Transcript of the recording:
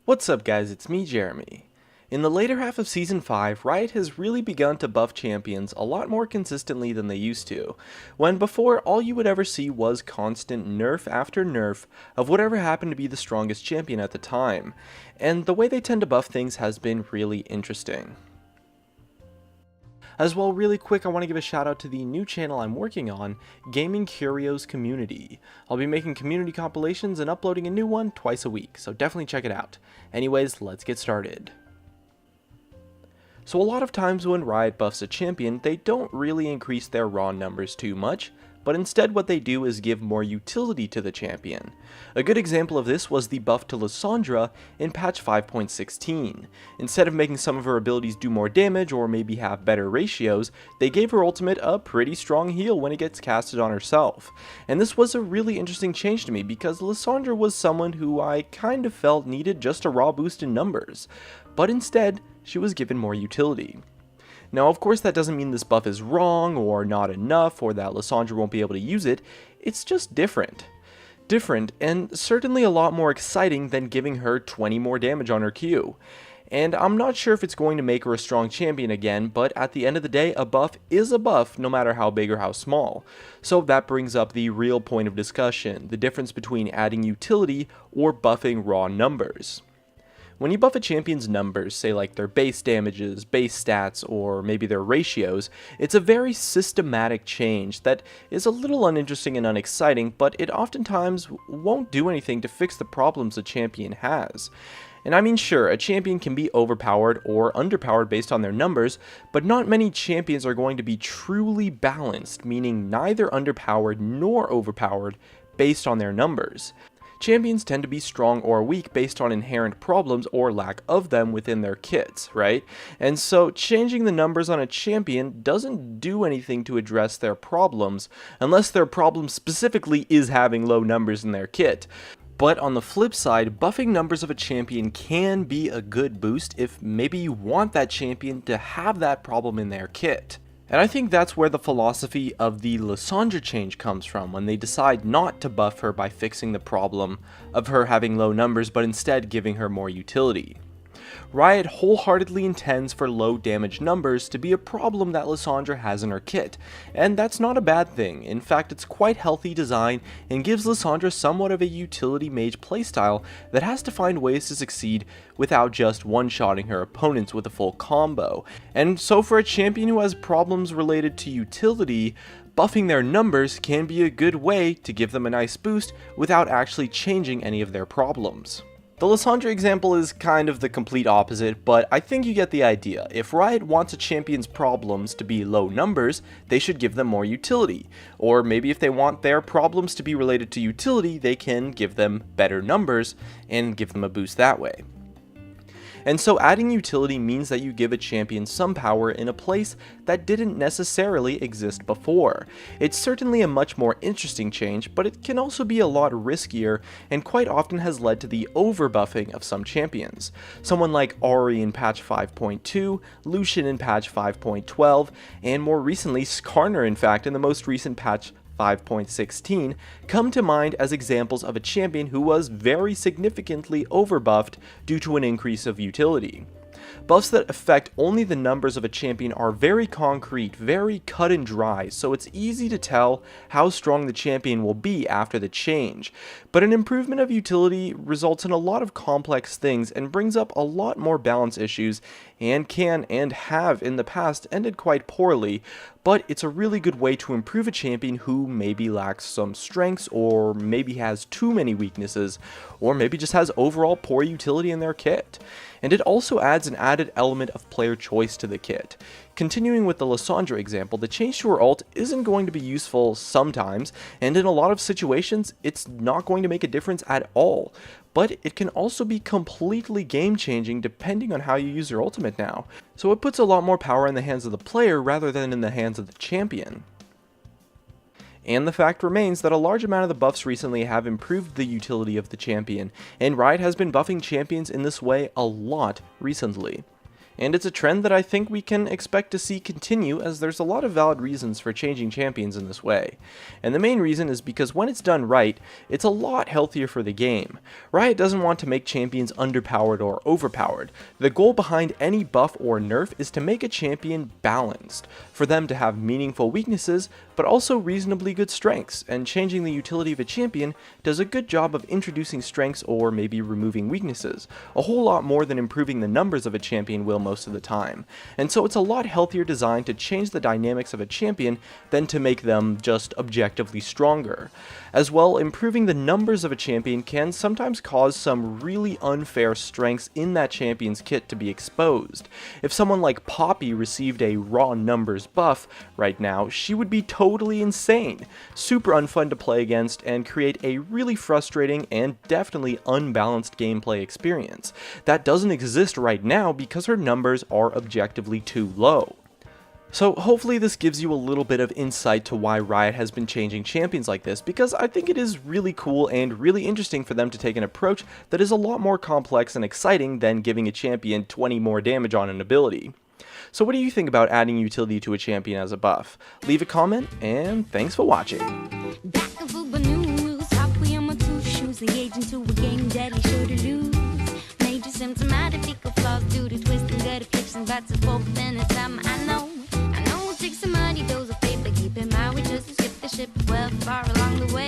What's up guys, it's me Jeremy. In the later half of Season 5, Riot has really begun to buff champions a lot more consistently than they used to, when before all you would ever see was constant nerf after nerf of whatever happened to be the strongest champion at the time, and the way they tend to buff things has been really interesting. As well, really quick, I want to give a shout out to the new channel I'm working on, Gaming Curios Community. I'll be making community compilations and uploading a new one twice a week, so definitely check it out. Anyways, let's get started. So a lot of times when Riot buffs a champion, they don't really increase their raw numbers too much, but instead what they do is give more utility to the champion. A good example of this was the buff to Lissandra in patch 5.16. Instead of making some of her abilities do more damage or maybe have better ratios, they gave her ultimate a pretty strong heal when it gets casted on herself. And this was a really interesting change to me because Lissandra was someone who I kind of felt needed just a raw boost in numbers, but instead she was given more utility. Now, of course, that doesn't mean this buff is wrong or not enough or that Lissandra won't be able to use it. It's just different. Different, and certainly a lot more exciting than giving her 20 more damage on her Q. And I'm not sure if it's going to make her a strong champion again, but at the end of the day, a buff is a buff no matter how big or how small. So that brings up the real point of discussion, the difference between adding utility or buffing raw numbers. When you buff a champion's numbers, say like their base damages, base stats, or maybe their ratios, it's a very systematic change that is a little uninteresting and unexciting, but it oftentimes won't do anything to fix the problems a champion has. And I mean, sure, a champion can be overpowered or underpowered based on their numbers, but not many champions are going to be truly balanced, meaning neither underpowered nor overpowered based on their numbers. Champions tend to be strong or weak based on inherent problems or lack of them within their kits, right? And so changing the numbers on a champion doesn't do anything to address their problems, unless their problem specifically is having low numbers in their kit. But on the flip side, buffing numbers of a champion can be a good boost if maybe you want that champion to have that problem in their kit. And I think that's where the philosophy of the Lissandra change comes from, when they decide not to buff her by fixing the problem of her having low numbers, but instead giving her more utility. Riot wholeheartedly intends for low damage numbers to be a problem that Lissandra has in her kit, and that's not a bad thing. In fact, it's quite healthy design and gives Lissandra somewhat of a utility mage playstyle that has to find ways to succeed without just one-shotting her opponents with a full combo. And so for a champion who has problems related to utility, buffing their numbers can be a good way to give them a nice boost without actually changing any of their problems. The Lissandra example is kind of the complete opposite, but I think you get the idea. If Riot wants a champion's problems to be low numbers, they should give them more utility. Or maybe if they want their problems to be related to utility, they can give them better numbers and give them a boost that way. And so adding utility means that you give a champion some power in a place that didn't necessarily exist before. It's certainly a much more interesting change, but it can also be a lot riskier and quite often has led to the overbuffing of some champions. Someone like Ahri in patch 5.2, Lucian in patch 5.12, and more recently Skarner in fact in the most recent patch 5.16 come to mind as examples of a champion who was very significantly overbuffed due to an increase of utility. Buffs that affect only the numbers of a champion are very concrete, very cut and dry, so it's easy to tell how strong the champion will be after the change. But an improvement of utility results in a lot of complex things and brings up a lot more balance issues and can and have in the past ended quite poorly, but it's a really good way to improve a champion who maybe lacks some strengths or maybe has too many weaknesses or maybe just has overall poor utility in their kit. And it also adds an added element of player choice to the kit. Continuing with the Lissandra example, the change to her ult isn't going to be useful sometimes, and in a lot of situations, it's not going to make a difference at all. But it can also be completely game-changing depending on how you use your ultimate now. So it puts a lot more power in the hands of the player rather than in the hands of the champion. And the fact remains that a large amount of the buffs recently have improved the utility of the champion, and Riot has been buffing champions in this way a lot recently. And it's a trend that I think we can expect to see continue, as there's a lot of valid reasons for changing champions in this way. And the main reason is because when it's done right, it's a lot healthier for the game. Riot doesn't want to make champions underpowered or overpowered. The goal behind any buff or nerf is to make a champion balanced, for them to have meaningful weaknesses, but also reasonably good strengths, and changing the utility of a champion does a good job of introducing strengths or maybe removing weaknesses, a whole lot more than improving the numbers of a champion will most of the time. And so it's a lot healthier design to change the dynamics of a champion than to make them just objectively stronger. As well, improving the numbers of a champion can sometimes cause some really unfair strengths in that champion's kit to be exposed. If someone like Poppy received a raw numbers buff right now, she would be totally insane, super unfun to play against, and create a really frustrating and definitely unbalanced gameplay experience. That doesn't exist right now because her numbers are objectively too low. So hopefully this gives you a little bit of insight to why Riot has been changing champions like this, because I think it is really cool and really interesting for them to take an approach that is a lot more complex and exciting than giving a champion 20 more damage on an ability. So what do you think about adding utility to a champion as a buff? Leave a comment, and thanks for watching. Somebody does a favor, keep in mind we just skipped the ship well far along the way.